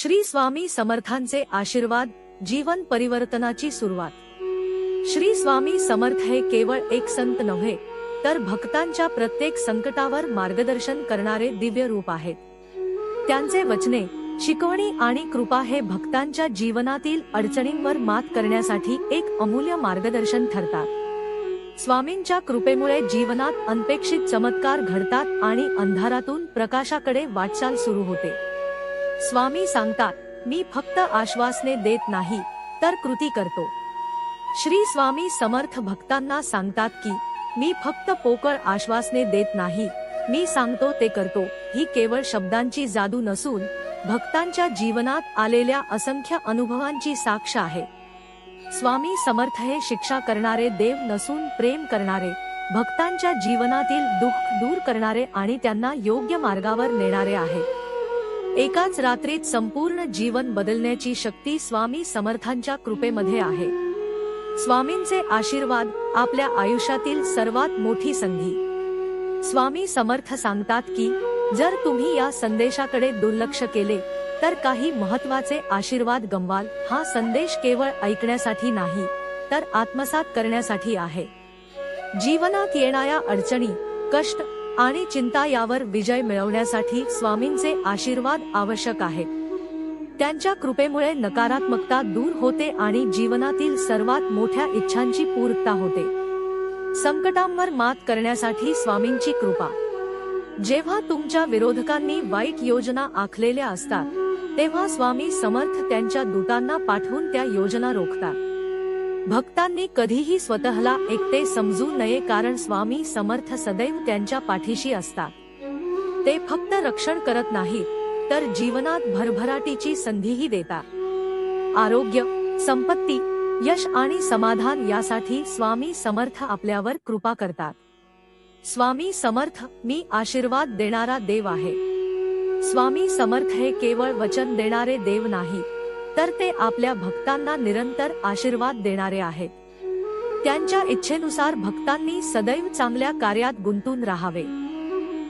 श्री स्वामी समर्थांचे आशीर्वाद, जीवन परिवर्तनाची सुरुवात। श्री स्वामी समर्थ हे केवळ एक संत नव्हे, तर भक्तांच्या प्रत्येक संकटावर मार्गदर्शन करणारे दिव्य रूप आहेत। त्यांचे वचने, शिकवणी आणि कृपा हे भक्तांच्या जीवनातील अडचणींवर मात करण्यासाठी एक अमूल्य मार्गदर्शन ठरतात। स्वामींच्या कृपेमुळे जीवनात अनपेक्षित चमत्कार घडतात आणि अंधारातून प्रकाशाकडे वाटचाल सुरू होते। स्वामी सांगतात, मी फक्त आश्वासने देत नाही, तर कृती करतो। श्री स्वामी समर्थ भक्तांना सांगतात की, मी फक्त पोकळ आश्वासने देत नाही, मी सांगतो ते करतो। ही केवळ शब्दांची जादू नसून भक्तांच्या जीवनात आलेल्या असंख्य अनुभवांची साक्ष आहे। स्वामी समर्थ हे शिक्षा करणारे देव नसून प्रेम करणारे, भक्तांच्या जीवनातील दुःख दूर करणारे आणि त्यांना योग्य मार्गावर नेणारे आहेत। एकाच रात्रीत संपूर्ण जीवन बदलण्याची शक्ती स्वामी समर्थांच्या कृपेमध्ये आहे। स्वामींचे आशीर्वाद आपल्या आयुष्यातील सर्वात मोठी संधी। स्वामी समर्थ सांगतात की, जर तुम्ही या संदेशाकडे दुर्लक्ष केले तर काही महत्त्वाचे आशीर्वाद गमवाल। हा संदेश केवळ ऐकण्यासाठी नाही, तर आत्मसात करण्यासाठी आहे। जीवनात येणाऱ्या अडचणी, कष्ट आणि चिंता यावर विजय मिळवण्यासाठी स्वामींचे आशीर्वाद आवश्यक आहेत। त्यांच्या कृपेमुळे नकारात्मकता दूर होते आणि जीवनातील सर्वात मोठ्या इच्छांची पूर्तता होते। संकटांवर मात करण्यासाठी स्वामींची कृपा। जेव्हा तुमच्या विरोधकांनी वाईट योजना आखलेल्या असतात, तेव्हा स्वामी समर्थ त्यांच्या दूतांना पाठवून त्या योजना रोखतात। भक्तांनी कधीही स्वतःला एकटे समजू नये, कारण स्वामी समर्थ सदैव त्यांच्या पाठीशी असतात। ते फक्त रक्षण करत नाहीत, तर जीवनात भरभराटीची संधीही देतात। आरोग्य, संपत्ती, यश आणि समाधान यासाठी स्वामी समर्थ आपल्यावर कृपा करतात। स्वामी समर्थ, मी आशीर्वाद देणारा देव आहे। स्वामी समर्थ हे केवळ वचन देणारे देव नाही, तर ते आपल्या भक्तांना निरंतर आशीर्वाद देणारे आहेत। त्यांच्या इच्छेनुसार भक्तांनी सदैव चांगल्या कार्यात गुंतून राहावे।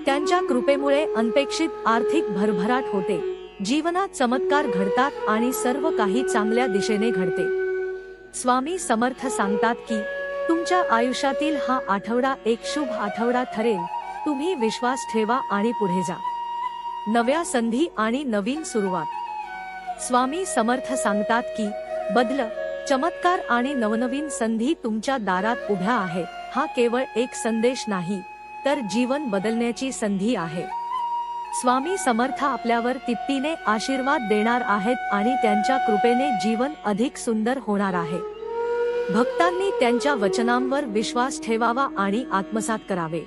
त्यांच्या कृपेमुळे अनपेक्षित आर्थिक भरभराट होते, जीवनात चमत्कार घडतात आणि सर्व काही चांगल्या दिशेने घडते। स्वामी समर्थ सांगतात की, तुमच्या आयुष्यातील हा आठवडा एक शुभ आठवडा ठरेल। तुम्ही विश्वास ठेवा आणि पुढे जा। नव्या संधी आणि नवीन सुरुवात। स्वामी समर्थ सांगतात की, बदल, चमत्कार आणि नवनवीन संधी तुमच्या दारात उभ्या आहेत। हा केवळ एक संदेश नाही, तर जीवन बदलण्याची संधी आहे। स्वामी समर्थ आपल्यावर तिप्पटीने आशीर्वाद देणार आहेत आणि त्यांच्या कृपेने जीवन अधिक सुंदर होणार आहे। भक्तांनी त्यांच्या वचनांवर विश्वास ठेवावा आणि आत्मसात करावे।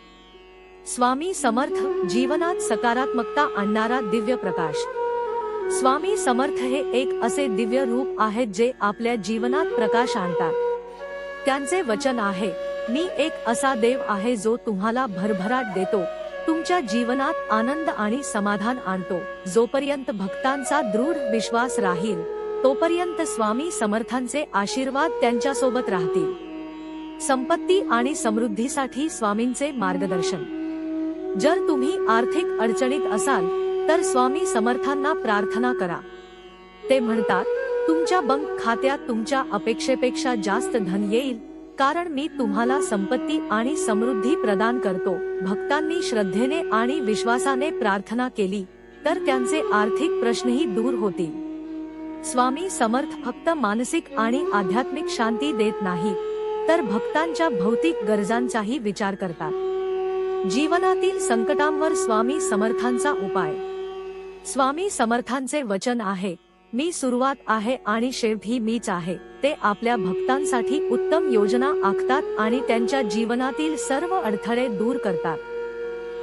स्वामी समर्थ, जीवनात सकारात्मकता आणणारा दिव्य प्रकाश। स्वामी समर्थ हे एक असे दिव्य रूप आहेत जे आपल्या जीवनात प्रकाश आणतात। त्यांचे वचन आहे, मी एक असा देव आहे जो तुम्हाला भरभराट देतो, तुमच्या जीवनात आनंद आणि समाधान आणतो। जोपर्यंत भक्तांचा दृढ विश्वास राहील, तोपर्यंत स्वामी समर्थांचे आशीर्वाद त्यांच्यासोबत राहतील। संपत्ती आणि समृद्धीसाठी स्वामींचे मार्गदर्शन। जर तुम्ही आर्थिक अडचणीत असाल, तर स्वामी समर्थांना प्रार्थना करा। ते म्हणतात, तुमच्या बँक खात्यात तुमच्या अपेक्षेपेक्षा जास्त धन येईल, कारण मी तुम्हाला संपत्ती आणि समृद्धी प्रदान करतो। भक्तांनी श्रद्धेने आणि विश्वासाने प्रार्थना केली, तर त्यांचे आर्थिक प्रश्नही दूर होतील। स्वामी समर्थ फक्त मानसिक आणि आध्यात्मिक शांती देत नाही, तर भक्तांच्या भौतिक गरजांचाही विचार करतात। जीवनातील संकटांवर स्वामी समर्थांचा उपाय। स्वामी समर्थांचे वचन आहे, मी सुरुवात आहे आणि शेवटी मीच आहे। ते आपल्या भक्तांसाठी उत्तम योजना आखतात आणि त्यांच्या जीवनातील सर्व अडथळे दूर करतात।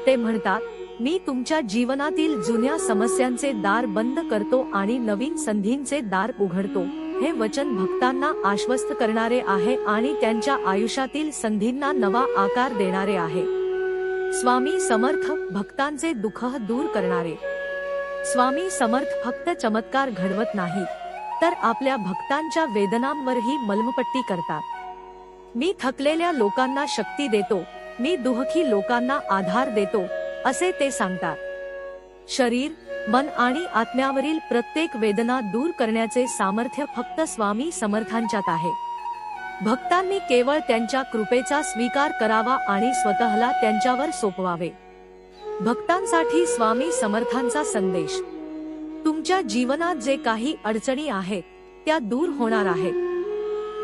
ते म्हणतात, मी तुमच्या जीवनातील जुन्या समस्यांचे दार बंद करतो आणि नवीन संधींचे दार उघडतो। हे वचन भक्तांना आश्वस्त करणारे आहे आणि त्यांच्या आयुष्यातील संधींना नवा आकार देणारे आहे। स्वामी समर्थ, भक्तांचे दुःख दूर करणारे। स्वामी समर्थ फक्त चमत्कार घडवत नाही, तर आपल्या भक्तांच्या वेदनांवरही मलमपट्टी करतात। मी थकलेल्या लोकांना शक्ती देतो, मी दुःखी लोकांना आधार देतो, असे ते सांगतात। शरीर, मन आणि आत्म्यावरील प्रत्येक वेदना दूर करण्याचे सामर्थ्य फक्त स्वामी समर्थांच्यात आहे. भक्तांनी केवळ त्यांच्या कृपेचा स्वीकार करावा आणि स्वतःला त्यांच्यावर सोपवावे. भक्तांसाठी स्वामी समर्थांचा संदेश. तुमच्या जीवनात जे काही अडचणी आहेत त्या दूर होणार आहेत.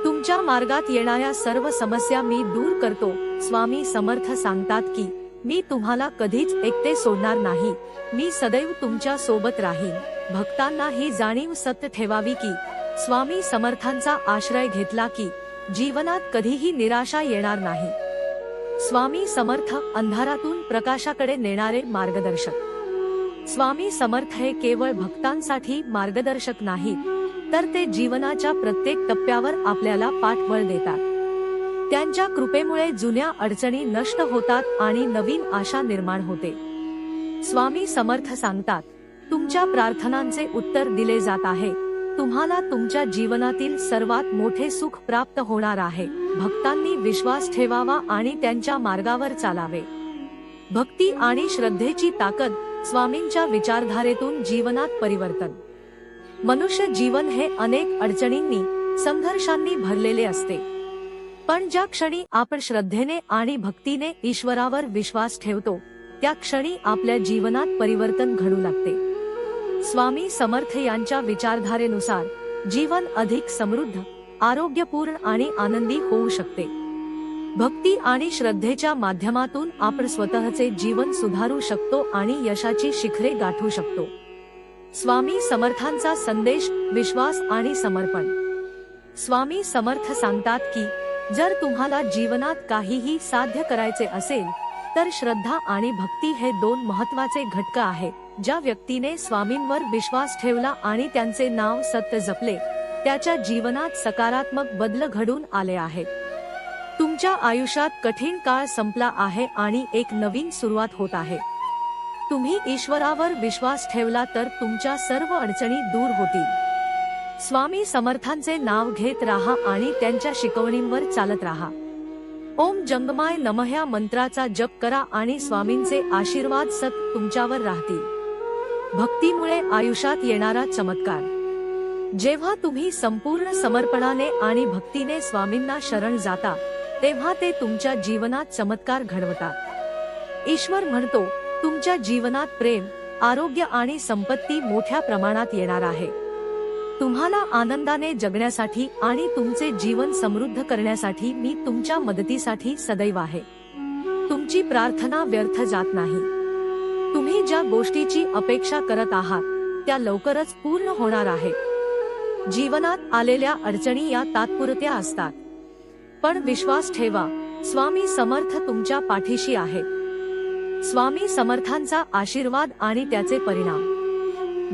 तुमच्या मार्गात येणाऱ्या सर्व समस्या मी दूर करतो. स्वामी समर्थ सांगतात की मी तुम्हाला कधीच एकटे सोडणार नाही, मी सदैव तुमच्या सोबत राहीन. भक्तांना ही जाणीव सत्य ठेवावी की स्वामी समर्थांचा आश्रय घेतला की जीवनात कधीही निराशा येणार नाही. स्वामी समर्थ अंधारातून प्रकाशाकडे नेणारे मार्गदर्शक. स्वामी समर्थ हे केवळ भक्तांसाठी मार्गदर्शक नाहीत, तर ते जीवनाच्या प्रत्येक टप्प्यावर आपल्याला पाठबळ देतात. त्यांच्या कृपेमुळे जुन्या अडचणी नष्ट होतात आणि नवीन आशा निर्माण होते. स्वामी समर्थ सांगतात, तुमच्या प्रार्थनांचे उत्तर दिले जात आहे. तुम्हाला तुमच्या जीवनातील सर्वात मोठे सुख प्राप्त होणार आहे. भक्तांनी विश्वास ठेवावा आणि त्यांच्या मार्गावर चालावे. भक्ती आणि श्रद्धेची ताकद. स्वामींच्या विचारधारेतून जीवनात परिवर्तन. मनुष्य जीवन हे अनेक अडचणींनी, संघर्षांनी भरलेले असते. पण ज्या क्षणी आपण श्रद्धेने आणि भक्तीने ईश्वरावर विश्वास ठेवतो, त्या क्षणी आपल्या जीवनात परिवर्तन घडू लागते. स्वामी समर्थ यांच्या विचारधारेनुसार जीवन अधिक समृद्ध, आरोग्यपूर्ण आणि आनंदी होऊ शकते. भक्ती आणि श्रद्धेच्या माध्यमातून आपण स्वतःचे जीवन सुधारू शकतो आणि यशाची शिखरे गाठू शकतो. स्वामी समर्थांचा संदेश. विश्वास आणि समर्पण. स्वामी समर्थ सांगतात की जर तुम्हाला जीवनात काहीही साध्य करायचे असेल तर श्रद्धा आणि भक्ती हे दोन महत्त्वाचे घटक आहेत. ज्या व्यक्तीने स्वामींवर विश्वास ठेवला आणि त्यांचे नाव सत्य जपले, त्याच्या जीवनात सकारात्मक बदल घडून आले आहेत. तुमच्या आयुष्यात कठीण काळ संपला आहे आणि एक नवीन सुरुवात होत आहे. तुम्ही ईश्वरावर विश्वास ठेवला तर तुमच्या सर्व अडचणी दूर होतील. स्वामी समर्थांचे नाव घेत राहा आणि त्यांच्या शिकवणींवर चालत राहा. ओम जंगमाय नमः या मंत्राचा जप करा आणि स्वामींचे आशीर्वाद सतत तुमच्यावर राहतील. भक्तीमुळे आयुष्यात येणारा चमत्कार. जेव्हा तुम्ही संपूर्ण समर्पणाने आणि भक्तीने स्वामींना शरण जाता, तेव्हा ते तुमच्या जीवनात चमत्कार घडवतात. ईश्वर म्हणतो, तुमच्या जीवनात प्रेम, आरोग्य आणि संपत्ती मोठ्या प्रमाणात येणार आहे. तुम्हाला आनंदाने जगण्यासाठी आणि तुमचे जीवन समृद्ध करण्यासाठी मी तुमच्या मदतीसाठी सदैव आहे. तुमची प्रार्थना व्यर्थ जात नाही. तुम्ही ज्या गोष्टीची अपेक्षा करत आहात त्या लवकरच पूर्ण होणार आहे. जीवनात आलेल्या अडचणी या तात्पुरत्या असतात, पण विश्वास ठेवा, स्वामी समर्थ तुमच्या पाठीशी आहे. स्वामी समर्थांचा आशीर्वाद आणि त्याचे परिणाम.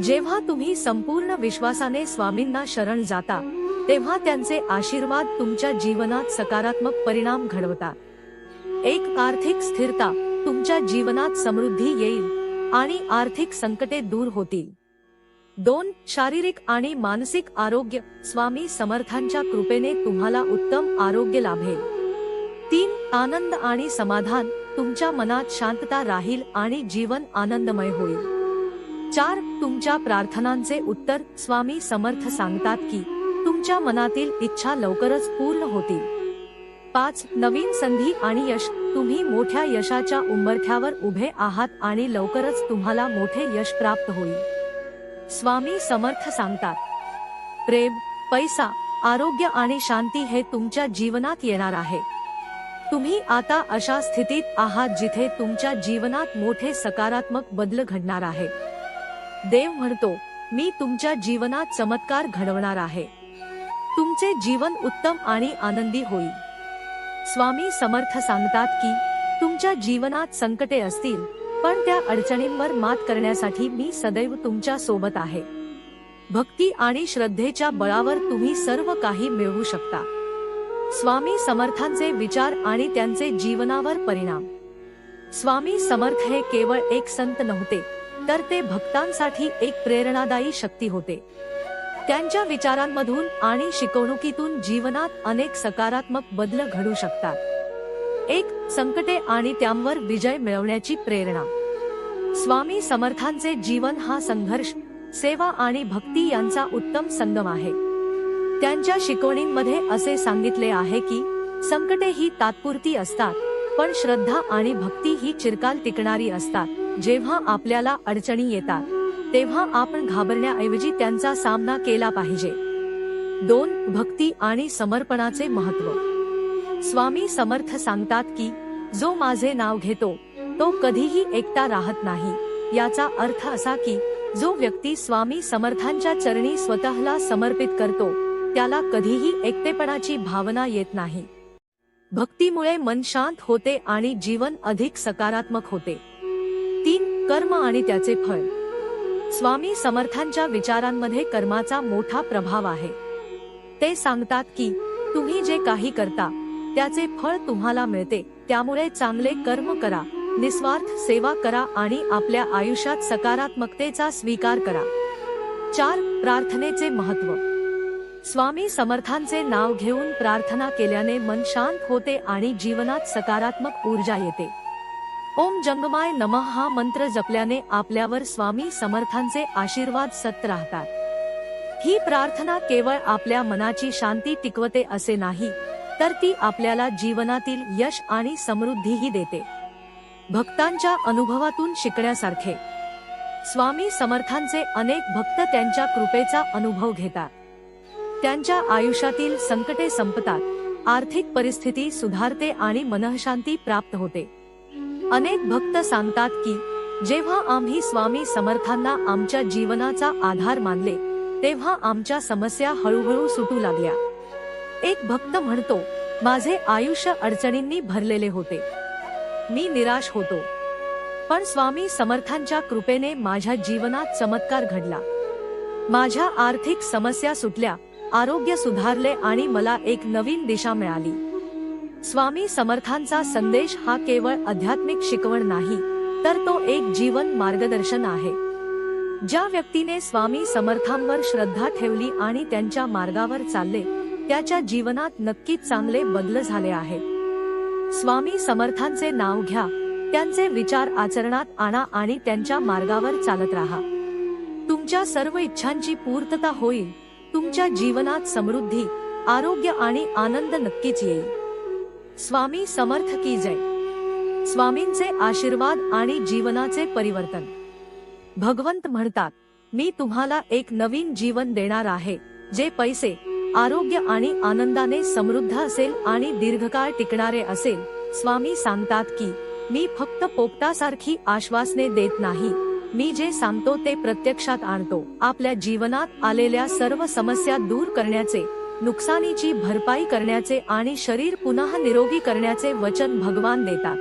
जेव्हा तुम्ही संपूर्ण विश्वासाने स्वामींना शरण जाता, तेव्हा त्यांचे आशीर्वाद तुमच्या जीवनात सकारात्मक परिणाम घडवतात. एक, आर्थिक स्थिरता. तुमच्या जीवनात समृद्धी येईल आणि आर्थिक संकटे दूर होतील. 2, शारीरिक आणि मानसिक आरोग्य. स्वामी समर्थांच्या कृपेने तुम्हाला उत्तम आरोग्य लाभेल. 3, आनंद आणि समाधान. तुमच्या मनात शांतता राहील आणि जीवन आनंदमय होईल. 4, तुमच्या प्रार्थनांचे उत्तर. स्वामी समर्थ सांगतात की तुमच्या मनातील इच्छा लवकरच पूर्ण होतील. 5, नवीन संधी आणि यश. तुम्ही मोठ्या यशाच्या उंबरठ्यावर उभे आहात आणि लवकरच तुम्हाला मोठे यश प्राप्त होईल. स्वामी समर्थ सांगतात, प्रेम, पैसा, आरोग्य आणि शांती हे तुमच्या जीवनात येणार आहे. तुम्ही आता अशा स्थितीत आहात जिथे तुमच्या जीवनात मोठे सकारात्मक बदल घडणार आहे. देव म्हणतो, मी तुमच्या जीवनात चमत्कार घडवणार आहे. तुमचे जीवन उत्तम आणि आनंदी होईल. स्वामी समर्थ सांगतात की तुमच्या जीवनात संकटे असतील, पण त्या अडचणींवर मात करण्यासाठी मी सदैव तुमच्या सोबत आहे. भक्ती आणि श्रद्धेच्या बळावर तुम्ही सर्व काही मिळवू शकता. स्वामी समर्थांचे विचार आणि त्यांचे जीवनावर परिणाम. स्वामी समर्थ हे केवळ एक संत नव्हते, तर ते भक्तांसाठी एक प्रेरणादायी शक्ती होते. त्यांच्या विचारांमधून आणि शिकवणुकीतून जीवनात अनेक सकारात्मक बदल घडू शकतात. 1, संकटे आणि त्यांवर विजय मिळवण्याची प्रेरणा. स्वामी समर्थांचे जीवन हा संघर्ष, सेवा आणि भक्ती यांचा उत्तम संगम आहे. त्यांच्या शिकवणींमध्ये असे सांगितले आहे की संकटे ही तात्पुरती असतात, पण श्रद्धा आणि भक्ती ही चिरकाल टिकणारी असतात. जेव्हा आपल्याला अडचणी येतात तेव्हा आपण घाबरण्याऐवजी त्यांचा सामना केला पाहिजे. 2. भक्ती आणि समर्पणाचे महत्त्व. स्वामी समर्थ सांगतात की जो माझे नाव घेतो तो कधीही एकटा राहत नाही. याचा अर्थ असा की जो व्यक्ती स्वामी समर्थांच्या चरणी स्वतःला समर्पित करतो त्याला कधीही एकटेपणाची भावना येत नाही. भक्तीमुळे मन शांत होते आणि जीवन अधिक सकारात्मक होते. 3. कर्म आणि त्याचे फळ. स्वामी समर्थांच्या विचारांमध्ये कर्माचा मोठा प्रभाव आहे. ते सांगतात की तुम्ही जे काही करता त्याचे फळ तुम्हाला मिळते. त्यामुळे चांगले कर्म करा, निस्वार्थ सेवा करा आणि आपल्या आयुष्यात सकारात्मकतेचा स्वीकार करा. 4. प्रार्थनेचे महत्त्व. स्वामी समर्थांचे नाव घेऊन प्रार्थना केल्याने मन शांत होते आणि जीवनात सकारात्मक ऊर्जा येते. ओम जंगमाय नमः हा मंत्र जपल्याने आपल्यावर स्वामी समर्थांचे आशीर्वाद सतत राहतात. ही प्रार्थना केवळ आपल्या मनाची शांती टिकवते असे नाही, तर ती आपल्याला जीवनातील यश आणि समृद्धीही देते. भक्तांच्या अनुभवातून शिकण्यासारखे. स्वामी समर्थांचे अनेक भक्त त्यांच्या कृपेचा अनुभव घेतात. त्यांच्या आयुष्यातील संकटे संपतात, आर्थिक परिस्थिती सुधारते आणि मनःशांती प्राप्त होते. अनेक भक्त सांगतात की जेव्हा आम्ही स्वामी समर्थांना आमच्या जीवनाचा आधार मानले तेव्हा आमच्या समस्या हळूहळू सुटू लागल्या. एक भक्त म्हणतो, माझे आयुष्य अडचणींनी भरलेले होते, मी निराश होतो, पण स्वामी समर्थांच्या कृपेने माझ्या जीवनात चमत्कार घडला. माझ्या आर्थिक समस्या सुटल्या, आरोग्य सुधारले आणि मला एक नवीन दिशा मिळाली. स्वामी समर्थांचा संदेश हा केवळ आध्यात्मिक शिकवण नाही, तर तो एक जीवन मार्गदर्शन आहे. ज्या व्यक्तीने स्वामी समर्थांवर श्रद्धा ठेवली आणि त्यांच्या मार्गावर चालले त्याच्या जीवनात नक्कीच चांगले बदल झाले आहेत. स्वामी समर्थांचे नाव घ्या, त्यांचे विचार आचरणात आणा आणि त्यांच्या मार्गावर चालत राहा. तुमच्या सर्व इच्छांची पूर्तता होईल. तुमच्या जीवनात समृद्धी, आरोग्य आणि आनंद नक्कीच येईल. स्वामी समर्थ की जय. स्वामींचे आशीर्वाद आणि जीवनाचे परिवर्तन. भगवंत म्हणतात, मी तुम्हाला एक नवीन जीवन देणार आहे जे पैसे, आरोग्य आणि आनंदाने समृद्ध असेल आणि दीर्घकाळ टिकणारे असेल. स्वामी सांगतात की मी फक्त पोपटासारखी आश्वासने देत नाही, मी जे सांगतो ते प्रत्यक्षात आणतो. आपल्या जीवनात आलेल्या सर्व समस्या दूर करण्याचे, नुकसानीची भरपाई करण्याचे आणि शरीर पुन्हा निरोगी करण्याचे वचन भगवान देतात.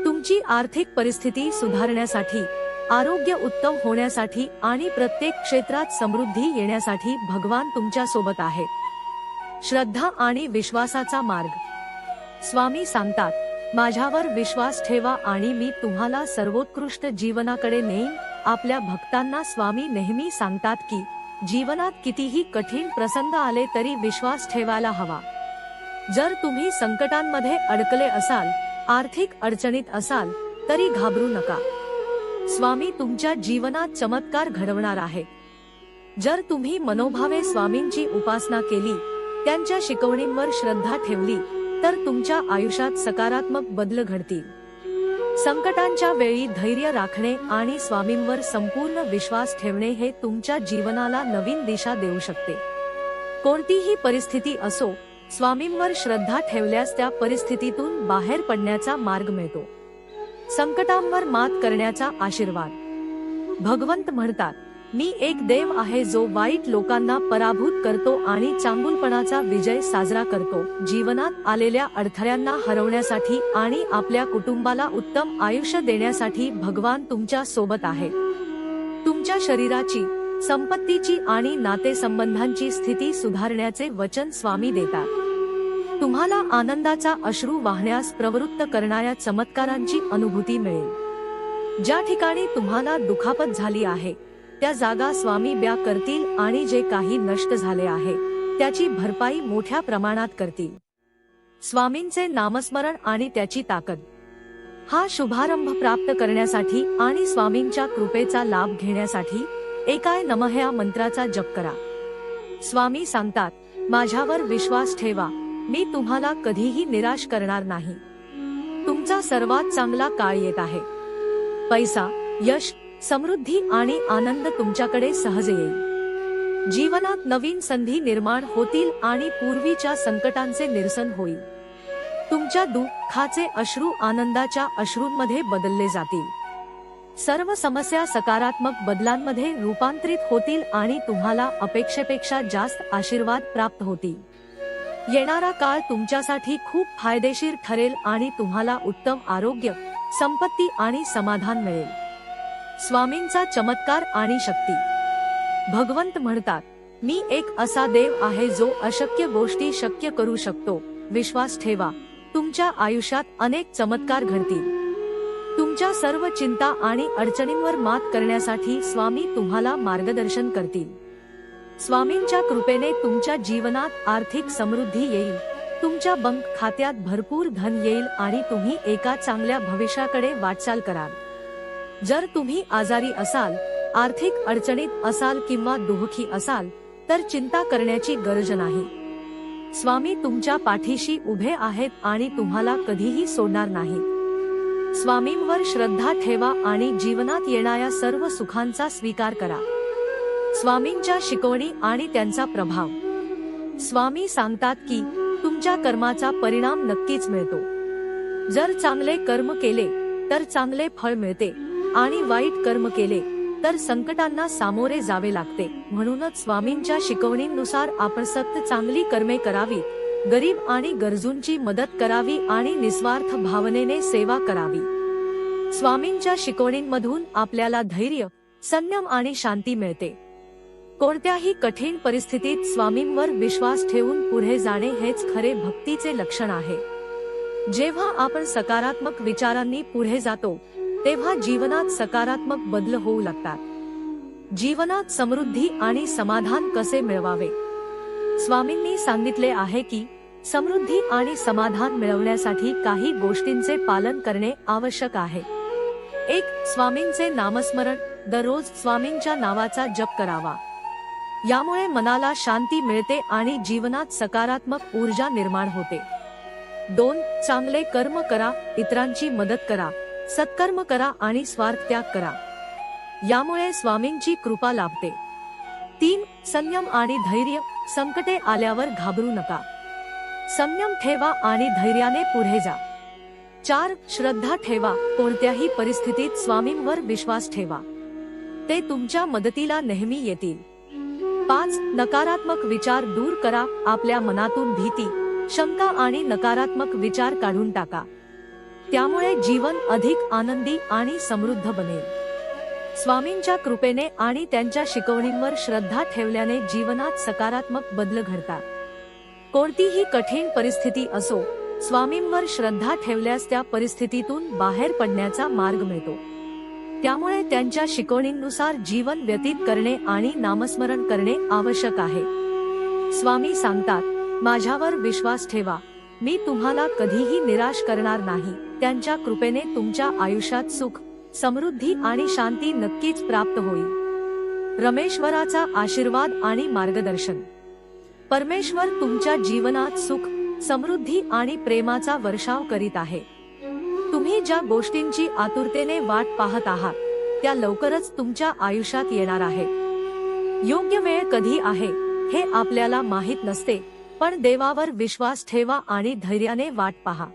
तुमची आर्थिक परिस्थिती सुधारण्यासाठी, आरोग्य उत्तम होण्यासाठी आणि प्रत्येक क्षेत्रात समृद्धी येण्यासाठी भगवान तुमच्या सोबत आहेत. श्रद्धा आणि विश्वासाचा मार्ग. स्वामी सांगतात, माझ्यावर विश्वास ठेवा आणि मी तुम्हाला सर्वोत्कृष्ट जीवनाकडे नेईन. आपल्या भक्तांना स्वामी नेहमी सांगतात की जीवनात कितीही कठीण प्रसंग आले तरी विश्वास ठेवायला हवा. जर तुम्ही संकटांमध्ये अडकले असाल, आर्थिक अडचणीत असाल, तरी घाबरू नका. स्वामी तुमच्या जीवनात चमत्कार घडवणार आहेत. जर तुम्ही मनोभावे स्वामींची उपासना केली, त्यांच्या शिकवणींवर श्रद्धा ठेवली, तर तुमच्या आयुष्यात सकारात्मक बदल घडतील. संकटांच्या वेळी धैर्य राखणे आणि स्वामींवर संपूर्ण विश्वास ठेवणे हे तुमच्या जीवनाला नवीन दिशा देऊ शकते. कोणतीही परिस्थिती असो, स्वामींवर श्रद्धा ठेवल्यास त्या परिस्थितीतून बाहेर पडण्याचा मार्ग मिळतो. संकटांवर मात करण्याचा आशीर्वाद. भगवंत म्हणतात, मी एक देव आहे जो वाईट लोकांना पराभूत करतो आणि चांगुलपणाचा विजय साजरा करतो. जीवनात आलेल्या अडथळ्यांना हरवण्यासाठी आणि आपल्या कुटुंबाला उत्तम आयुष्य देण्यासाठी भगवान तुमच्या सोबत आहे. तुमच्या शरीराची, संपत्तीची आणि नातेसंबंधांची स्थिती सुधारण्याचे वचन स्वामी देतात. तुम्हाला आनंदाचा अश्रू वाहण्यास प्रवृत्त करणाऱ्या चमत्कारांची अनुभूती मिळेल. ज्या ठिकाणी तुम्हाला दुखापत झाली आहे त्या जागा स्वामी ब्या करतील आणि जे काही नष्ट झाले आहे त्याची भरपाई मोठ्या प्रमाणात करतील. स्वामींचे नामस्मरण आणि त्याची ताकद. हा शुभारंभ प्राप्त करण्यासाठी आणि स्वामींच्या कृपेचा लाभ घेण्यासाठी एकाय नमः या मंत्राचा जप करा। स्वामी सांगतात, माझ्यावर विश्वास ठेवा, मी तुम्हाला कधीही निराश करणार नाही। तुमचा सर्वात चांगला काळ येत आहे। पैसा, यश, समृद्धी आणि आनंद तुमच्याकडे सहज येईल। जीवनात नवीन संधी निर्माण होतील आणि पूर्वीच्या संकटांचे निरसन होईल। तुमच्या दुःखाचे अश्रू आनंदाच्या अश्रूंमध्ये बदलले जातील। सर्व समस्या सकारात्मक बदलांमध्ये रूपांतरित होतील आणि तुम्हाला अपेक्षेपेक्षा जास्त आशीर्वाद प्राप्त होतील। येणारा काळ तुमच्यासाठी खूप फायदेशीर ठरेल आणि तुम्हाला उत्तम आरोग्य, संपत्ती आणि समाधान मिळेल। स्वामींचा चमत्कार आणि शक्ती। भगवंत म्हणतात, मी एक असा देव आहे जो अशक्य गोष्टी शक्य करू शकतो। विश्वास ठेवा, तुमच्या आयुष्यात अनेक चमत्कार घडतील। तुमच्या सर्व चिंता आणि अडचणींवर मात करण्यासाठी स्वामी तुम्हाला मार्गदर्शन करतील। स्वामींच्या कृपेने तुमच्या जीवनात आर्थिक समृद्धी येईल। तुमच्या बँक खात्यात भरपूर धन येईल आणि तुम्ही एका चांगल्या भविष्याकडे वाटचाल कराल। जर तुम्ही आजारी असाल, आर्थिक अडचणीत असाल किंवा दुःखी असाल तर चिंता करण्याची गरज नाही। स्वामी तुमच्या पाठीशी उभे आहेत आणि तुम्हाला कधीही सोडणार नाहीत। स्वामींवर श्रद्धा ठेवा आणि जीवनात येणाऱ्या सर्व सुखांचा स्वीकार करा। स्वामींच्या शिकवणी आणि त्यांचा प्रभाव। स्वामी सांगतात की तुमच्या कर्माचा परिणाम नक्कीच मिळतो। जर चांगले कर्म केले तर चांगले फळ मिळते आणि वाईट कर्म केले तर संकटांना सामोरे जावे लागते। म्हणूनच स्वामींच्या शिकवणींनुसार आपण सतत चांगली कर्मे करावी, गरीब आणि गरजूंची मदत करावी आणि निस्वार्थ भावनेने सेवा करावी। स्वामींच्या शिकवणींमधून आपल्याला धैर्य, संयम आणि शांती मिळते। कोणत्याही कठीण परिस्थितीत स्वामींवर विश्वास ठेवून पुढे जाणे हेच खरे भक्तीचे लक्षण आहे। जेव्हा आपण सकारात्मक विचारांनी पुढे जातो तेव्हा जीवनात सकारात्मक बदल होऊ लागतात। जीवनात समृद्धी आणि समाधान कसे मिळवावे? स्वामींनी सांगितले आहे की समृद्धी आणि समाधान मिळवण्यासाठी काही गोष्टींचे पालन करणे आवश्यक आहे। 1. स्वामींचे नामस्मरण। दररोज स्वामींच्या नावाचा जप करावा। यामुळे मनाला शांती मिळते आणि जीवनात सकारात्मक ऊर्जा निर्माण होते। 2. चांगले कर्म करा, इतरांची मदत करा, सत्कर्म करा आणि स्वार्थ त्याग करा। यामुळे स्वामींची कृपा लाभते। 3. संयम आणि धैर्य। संकटे आल्यावर घाबरू नका, संयम ठेवा आणि धैर्याने पुढे जा। 4. श्रद्धा ठेवा। कोणत्याही परिस्थितीत स्वामींवर विश्वास ठेवा, ते तुमच्या मदतीला नेहमी येतील। 5. नकारात्मक विचार दूर करा। आपल्या मनातून भीती, शंका आणि नकारात्मक विचार काढून टाका। त्यामुळे जीवन अधिक आनंदी आणि समृद्ध बनेल। स्वामींच्या कृपेने आणि त्यांच्या शिकवणींवर श्रद्धा ठेवल्याने जीवनात सकारात्मक बदल घडतात। कोणतीही कठीण परिस्थिती असो, स्वामींवर श्रद्धा ठेवल्यास त्या परिस्थितीतून बाहेर पडण्याचा मार्ग मिळतो। त्यामुळे त्यांच्या शिकवणींनुसार जीवन व्यतीत करणे आणि नामस्मरण करणे आवश्यक आहे। स्वामी सांगतात, माझ्यावर विश्वास ठेवा, मी तुम्हाला कधीही निराश करणार नाही। त्यांच्या कृपेने तुमच्या आयुष्यात सुख, समृद्धी आणि शांती नक्कीच प्राप्त होईल। रमेश्वराचा आशीर्वाद आणि मार्गदर्शन। परमेश्वर तुमच्या जीवनात सुख, समृद्धी आणि प्रेमाचा वर्षाव करीत आहे। तुम्ही ज्या गोष्टींची आतुरतेने वाट पाहत आहात त्या लवकरच तुमच्या आयुष्यात येणार आहेत। योग्य वेळ कधी आहे हे आपल्याला माहित नसते, पण देवावर विश्वास ठेवा आणि धैर्याने वाट पहा।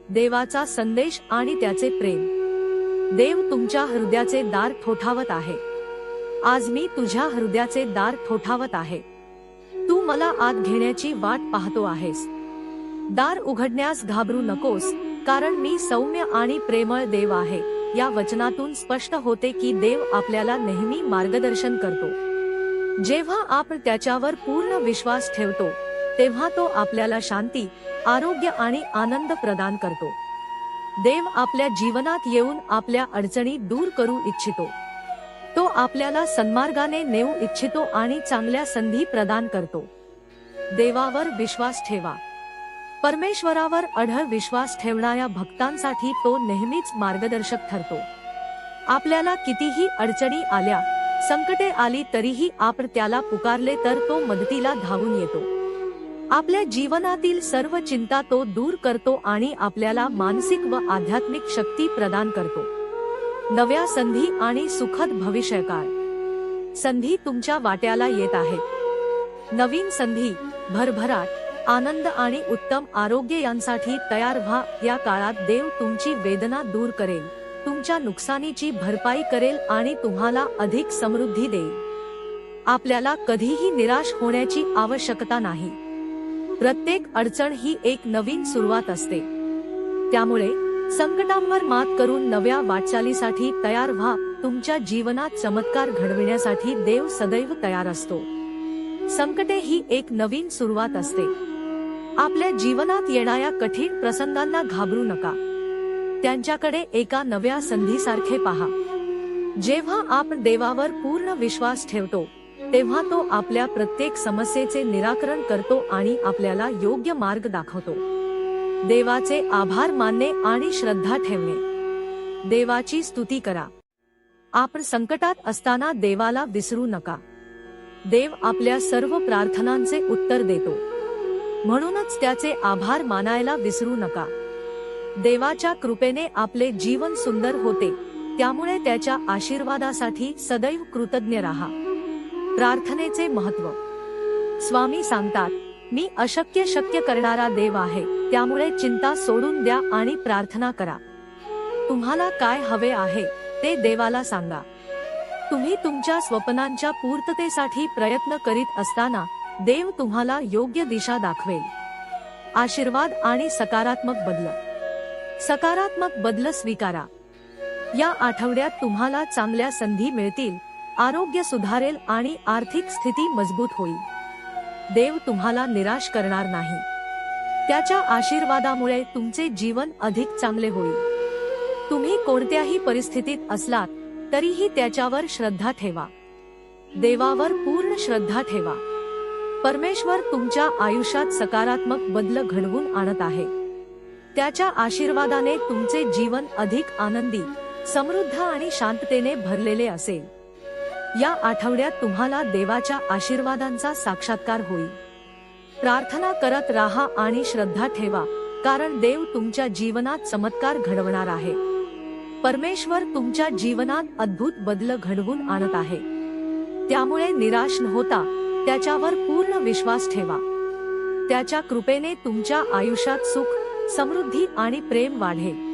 देवाचा संदेश आणि त्याचे प्रेम। देव तुमच्या हृदयाचे दार ठोठावत आहे। आज मी तुझ्या हृदयाचे दार ठोठावत आहे। तू मला आत घेण्याची वाट पाहतो आहेस। दार उघडण्यास घाबरू नकोस, कारण मी सौम्य आणि प्रेमळ देव आहे। या वचनातून स्पष्ट होते की देव आपल्याला नेहमी मार्गदर्शन करतो। जेव्हा आपण त्याच्यावर पूर्ण विश्वास ठेवतो तेव्हा तो आपल्याला शांती, आरोग्य आणि आनंद प्रदान करतो। देव आपल्या जीवनात येऊन आपल्या अडचणी दूर करू इच्छितो। तो आपल्याला सन्मार्गाने नेऊ इच्छितो आणि चांगल्या संधी प्रदान करतो। देवावर विश्वास ठेवा। परमेश्वरावर अढळ विश्वास ठेवणाऱ्या भक्तांसाठी तो नेहमीच मार्गदर्शक ठरतो. आपल्याला कितीही अडचणी आल्या, संकटे आली तरीही आपण त्याला पुकारले तर तो मदतीला धावून येतो. आपल्या जीवनातील सर्व चिंता तो दूर करतो आणि आपल्याला मानसिक व आध्यात्मिक शक्ती प्रदान करतो. नव्या संधी आणि सुखद भविष्यकाळ. संधी तुमच्या वाट्याला येत आहेत. नवीन संधी, भरभराट, आनंद आणि उत्तम आरोग्य यांसाठी तयार व्हा. या काळात देव तुमची वेदना दूर करेल, तुमच्या नुकसानीची भरपाई करेल आणि तुम्हाला अधिक समृद्धी देईल. आपल्याला कधीही निराश होण्याची आवश्यकता नाही. प्रत्येक अडचण ही एक नवीन सुरुवात असते. त्यामुळे संकटांवर मात करून नव्या वाटचालीसाठी तयार व्हा. तुमच्या जीवनात चमत्कार घडविण्यासाठी देव सदैव तयार असतो. संकटे ही एक नवीन सुरुवात असते. आपल्या जीवनात येणाऱ्या कठीण प्रसंगांना घाबरू नका. त्यांच्याकडे एका नव्या संधीसारखे पहा. जेव्हा आपण देवावर पूर्ण विश्वास ठेवतो, तेव्हा तो आपल्या प्रत्येक समस्येचे निराकरण करतो आणि आपल्याला योग्य मार्ग दाखवतो. देवाचे आभार मानणे आणि श्रद्धा ठेवणे. देवाची स्तुती करा. आपण संकटात असताना देवाला विसरू नका. देव आपल्या सर्व प्रार्थनांचे उत्तर देतो. म्हणूनच त्याचे आभार मानायला विसरू नका. देवाच्या कृपेने आपले जीवन सुंदर होते, त्यामुळे त्याच्या आशीर्वादासाठी सदैव कृतज्ञ राहा. प्रार्थनेचे महत्त्व. स्वामी सांगतात, मी अशक्य शक्य करणारा देव आहे, त्यामुळे चिंता सोडून द्या आणि प्रार्थना करा. तुम्हाला काय हवे आहे ते देवाला सांगा. तुम्ही तुमच्या स्वप्नांच्या पूर्ततेसाठी प्रयत्न करीत असताना देव तुम्हाला योग्य दिशा दाखवेल. आशीर्वाद आणि सकारात्मक बदल. सकारात्मक बदल स्वीकारा. या आठवड्यात तुम्हाला चांगल्या संधी मिळतील, आरोग्य सुधारेल आणि आर्थिक स्थिती मजबूत होईल. देव तुम्हाला निराश करणार नाही. त्याच्या आशीर्वादामुळे तुमचे जीवन अधिक चांगले होईल. तुम्ही कोणत्याही परिस्थितीत असलात तरीही त्याच्यावर श्रद्धा ठेवा. देवावर पूर्ण श्रद्धा ठेवा. परमेश्वर तुमच्या आयुष्यात सकारात्मक बदल घडवून आणत आहे. त्याच्या आशीर्वादाने तुमचे जीवन अधिक आनंदी, समृद्ध आणि शांततेने भरलेले असेल. या आठवड्यात तुम्हाला देवाच्या आशीर्वादांचा साक्षात्कार होईल. प्रार्थना करत राहा आणि श्रद्धा ठेवा, कारण देव तुमच्या जीवनात चमत्कार घडवणार आहे. परमेश्वर तुमच्या जीवनात अद्भुत बदल घडवून आणत आहे. त्यामुळे निराश न होता त्याच्यावर पूर्ण विश्वास ठेवा. त्याच्या कृपेने तुमच्या आयुष्यात सुख, समृद्धी आणि प्रेम वाढेल.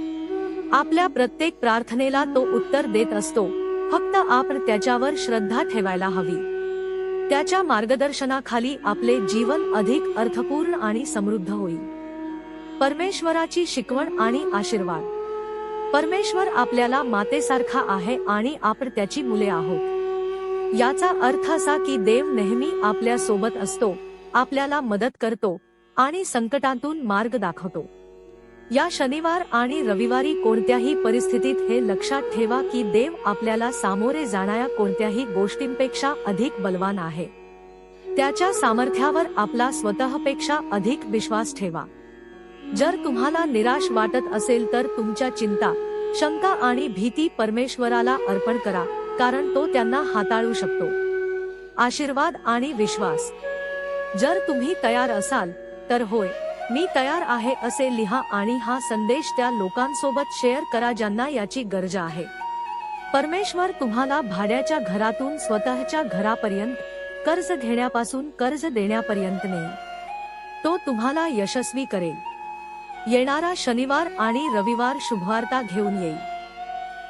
आपल्या प्रत्येक प्रार्थनेला तो उत्तर देत असतो, फक्त आपण त्याच्यावर श्रद्धा ठेवायला हवी. त्याच्या मार्गदर्शनाखाली आपले जीवन अधिक अर्थपूर्ण आणि समृद्ध होईल. परमेश्वराची शिकवण आणि आशीर्वाद. परमेश्वर आपल्याला मातेसारखा आहे आणि आपण त्याची मुले आहोत. याचा अर्थ असा की देव नेहमी आपल्या सोबत असतो, आपल्याला मदत करतो आणि संकटातून मार्ग दाखवतो. या शनिवार आणि रविवारी कोणत्याही परिस्थितीत हे लक्षात ठेवा की देव आपल्याला सामोरे जाणाऱ्या कोणत्याही गोष्टींपेक्षा अधिक बलवान आहे. त्याच्या सामर्थ्यावर आपला स्वतःपेक्षा अधिक विश्वास ठेवा. जर तुम्हाला निराश वाटत असेल तर तुमच्या चिंता, शंका आणि भीती परमेश्वराला अर्पण करा, कारण तो त्यांना हाताळू शकतो. आशीर्वाद आणि विश्वास. जर तुम्ही तयार असाल तर होय, मी तयार आहे असे लिहा आणि हा संदेश त्या लोकांसोबत शेअर करा ज्यांना याची गरज आहे. परमेश्वर तुम्हाला भाड्याच्या घरातून स्वतःच्या घरापर्यंत, कर्ज घेण्यापासून कर्ज देण्यापर्यंत नेईल. तो तुम्हाला यशस्वी करेल. येणारा शनिवार आणि रविवार शुभवार्ता घेऊन येईल.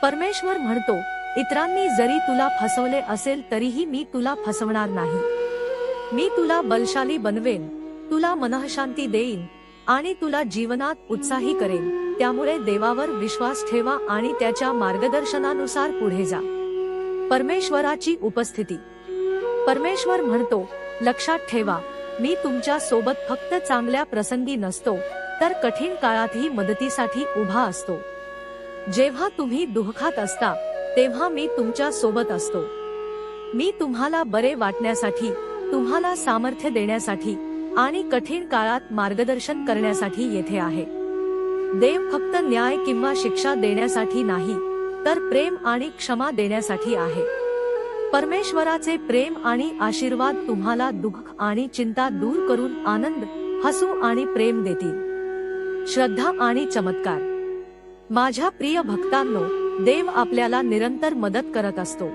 परमेश्वर म्हणतो, इतरांनी जरी तुला फसवले असेल तरीही मी तुला फसवणार नाही. मी तुला बलशाली बनवेन, तुला मनःशांती देईन आणि तुला जीवनात उत्साही करेन. त्यामुळे देवावर विश्वास ठेवा आणि त्याच्या मार्गदर्शनानुसार पुढे जा. परमेश्वराची उपस्थिती. परमेश्वर म्हणतो, लक्षात ठेवा, मी तुमच्या सोबत फक्त चांगल्या प्रसंगी नसतो, तर कठीण काळातही मदतीसाठी उभा असतो. जेव्हा तुम्ही दुःखात असता तेव्हा मी तुमच्या सोबत असतो. मी तुम्हाला बरे वाटण्यासाठी, तुम्हाला सामर्थ्य देण्यासाठी आणि कठीण काळात मार्गदर्शन करण्यासाठी येथे आहे. देव फक्त न्याय किंवा शिक्षा देण्यासाठी नाही, तर प्रेम आणि क्षमा देण्यासाठी आहे. परमेश्वराचे प्रेम आणि आशीर्वाद तुम्हाला दुःख आणि चिंता दूर करून आनंद, हसू आणि प्रेम देतील. श्रद्धा आणि चमत्कार. माझ्या प्रिय भक्तांनो, देव आपल्याला निरंतर मदत करत असतो.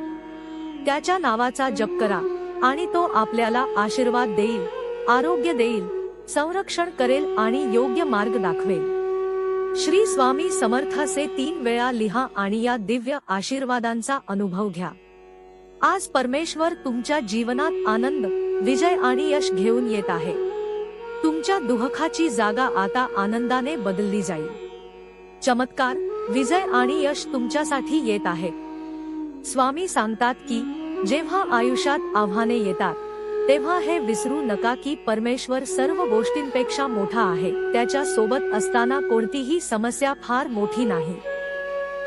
त्याच्या नावाचा जप करा आणि तो आपल्याला आशीर्वाद देईल, आरोग्य देईल, संरक्षण करेल आणि योग्य मार्ग दाखवेल. श्री स्वामी समर्थाचे 3 वेळा लिहा आणि या दिव्य आशीर्वादांचा अनुभव घ्या. आज परमेश्वर तुमच्या जीवनात आनंद, विजय आणि यश घेऊन येत आहे. तुमच्या दुःखाची जागा आता आनंदाने बदलली जाईल. चमत्कार, विजय आणि यश तुमच्यासाठी येत आहे. स्वामी सांगतात की जेव्हा आयुष्यात आव्हाने येतात, तेव्हा हे विसरू नका की परमेश्वर सर्व गोष्टींपेक्षा मोठा आहे. त्याच्या सोबत असताना कोणतीही समस्या फार मोठी नाही.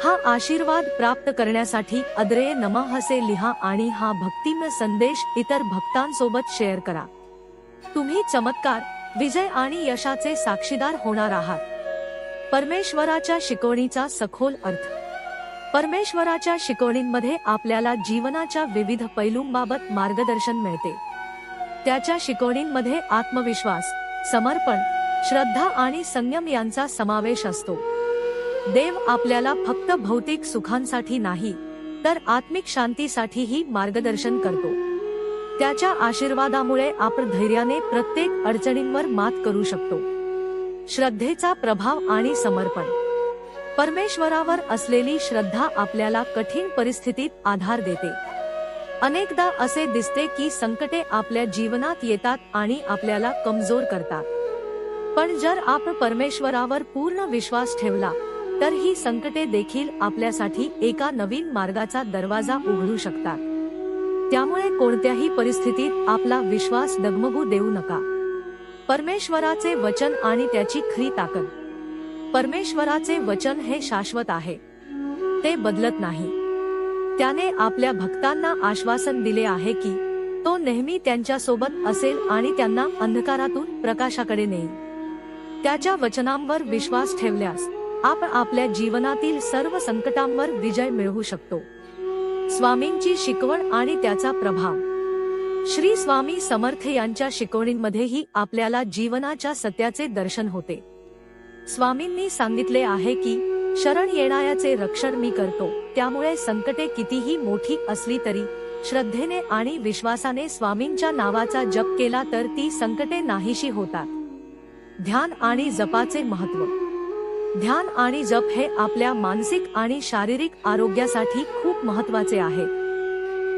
हा आशीर्वाद प्राप्त करण्यासाठी अद्रेय नमः असे लिहा आणि हा भक्तिमय संदेश इतर भक्तांसोबत शेअर करा. तुम्ही चमत्कार, विजय आणि यशाचे साक्षीदार होणार आहात. परमेश्वराच्या शिकवणीचा सखोल अर्थ. परमेश्वराच्या शिकवणींमध्ये आपल्याला जीवनाच्या विविध पैलूंबाबत मार्गदर्शन मिळते. त्याच्या शिकवणींमध्ये आत्मविश्वास, समर्पण, श्रद्धा आणि संयम यांचा समावेश असतो. देव आपल्याला फक्त भौतिक सुखांसाठी नाही, तर आत्मिक शांतीसाठीही मार्गदर्शन करतो. त्याच्या आशीर्वादामुळे आपण धैर्याने प्रत्येक अडचणींवर मात करू शकतो. श्रद्धेचा प्रभाव आणि समर्पण. परमेश्वरावर असलेली श्रद्धा आपल्याला कठीण परिस्थितीत आधार देते. अनेकदा असे दिसते की संकटे आपल्या जीवनात येतात आणि आपल्याला कमजोर करतात. पण जर आपण परमेश्वरावर पूर्ण विश्वास ठेवला, तर ही संकटे देखील आपल्यासाठी एका नवीन मार्गाचा दरवाजा उघडू शकतात. त्यामुळे कोणत्याही परिस्थितीत आपला विश्वास डगमगू देऊ नका. परमेश्वराचे वचन आणि त्याची खरी ताकद. परमेश्वराचे वचन हे शाश्वत आहे. ते बदलत नाही. त्याने आपल्या भक्तांना आश्वासन दिले आहे की तो नेहमी त्यांच्या सोबत असेल आणि त्यांना अंधकारातून प्रकाशाकडे नेईल. त्याच्या वचनांवर विश्वास ठेवल्यास आपण आपल्या जीवनातील सर्व संकटांवर विजय मिळवू शकतो. स्वामींची शिकवण आणि त्याचा प्रभाव. श्री स्वामी समर्थ यांच्या शिकवणींमध्येही आपल्याला जीवनाच्या सत्याचे दर्शन होते. स्वामींनी सांगितले आहे की शरण येणाऱ्याचे रक्षण मी करतो. त्यामुळे संकटे कितीही मोठी असली तरी श्रद्धेने आणि विश्वासाने स्वामींच्या नावाचा जप केला तर ती संकटे नाहीशी होतात. ध्यान आणि जपाचे महत्त्व. ध्यान आणि जप हे आपल्या मानसिक आणि शारीरिक आरोग्यासाठी खूप महत्त्वाचे आहे.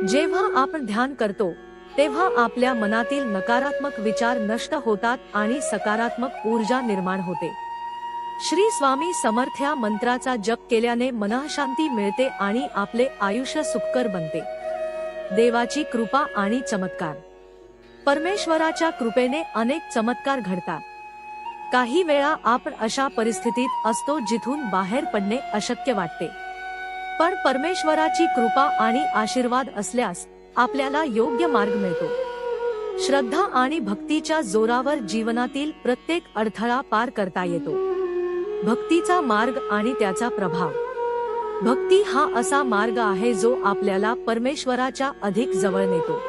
जेव्हा आपण ध्यान करतो, तेव्हा आपल्या मनातील नकारात्मक विचार नष्ट होतात आणि सकारात्मक ऊर्जा निर्माण होते. श्री स्वामी समर्थ या मंत्राचा जप केल्याने मनःशांती मिळते आणि आपले आयुष्य सुखकर बनते. देवाची कृपा आणि चमत्कार. परमेश्वराच्या कृपेने अनेक चमत्कार घडतात. काही वेळा आपण अशा परिस्थितीत असतो जिथून बाहेर पडणे अशक्य वाटते. पण परमेश्वराची कृपा आणि आशीर्वाद असल्यास आपल्याला योग्य मार्ग मिळतो. श्रद्धा आणि भक्तीच्या जोरावर जीवनातील प्रत्येक अडथळा पार करता येतो. भक्तीचा मार्ग आणि त्याचा प्रभाव. भक्ती हा असा मार्ग आहे जो आपल्याला परमेश्वराच्या अधिक जवळ नेतो.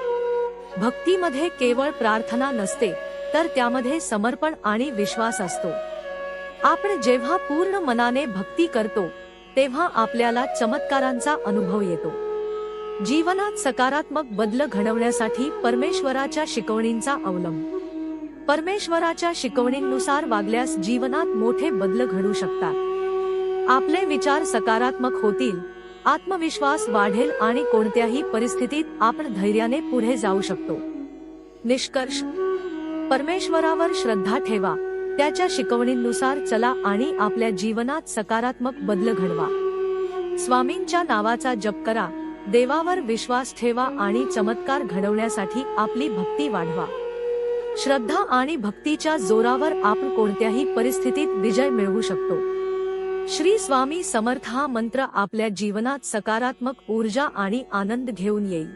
भक्तीमध्ये केवळ प्रार्थना नसते, तर त्यामध्ये समर्पण आणि विश्वास असतो. आपण जेव्हा पूर्ण मनाने भक्ती करतो, तेव्हा आपल्याला चमत्कारांचा अनुभव येतो. जीवनात सकारात्मक बदल घडवण्यासाठी परमेश्वराच्या शिकवणींचा अवलंब. परमेश्वराच्या शिकवणींनुसार वागल्यास जीवनात मोठे बदल घडू शकतात. आपले विचार सकारात्मक होतील, आत्मविश्वास वाढेल आणि कोणत्याही परिस्थितीत आपण धैर्याने पुढे जाऊ शकतो. निष्कर्ष. परमेश्वरावर श्रद्धा ठेवा, त्याच्या शिकवणींनुसार चला आणि आपल्या जीवनात सकारात्मक बदल घडवा. स्वामींच्या नावाचा जप करा, देवावर विश्वास ठेवा आणि चमत्कार घडवण्यासाठी आपली भक्ती वाढवा. श्रद्धा आणि भक्तीच्या जोरावर आपण कोणत्याही परिस्थितीत विजय मिळवू शकतो. श्री स्वामी समर्थ हा मंत्र आपल्या जीवनात सकारात्मक ऊर्जा आणि आनंद घेऊन येईल.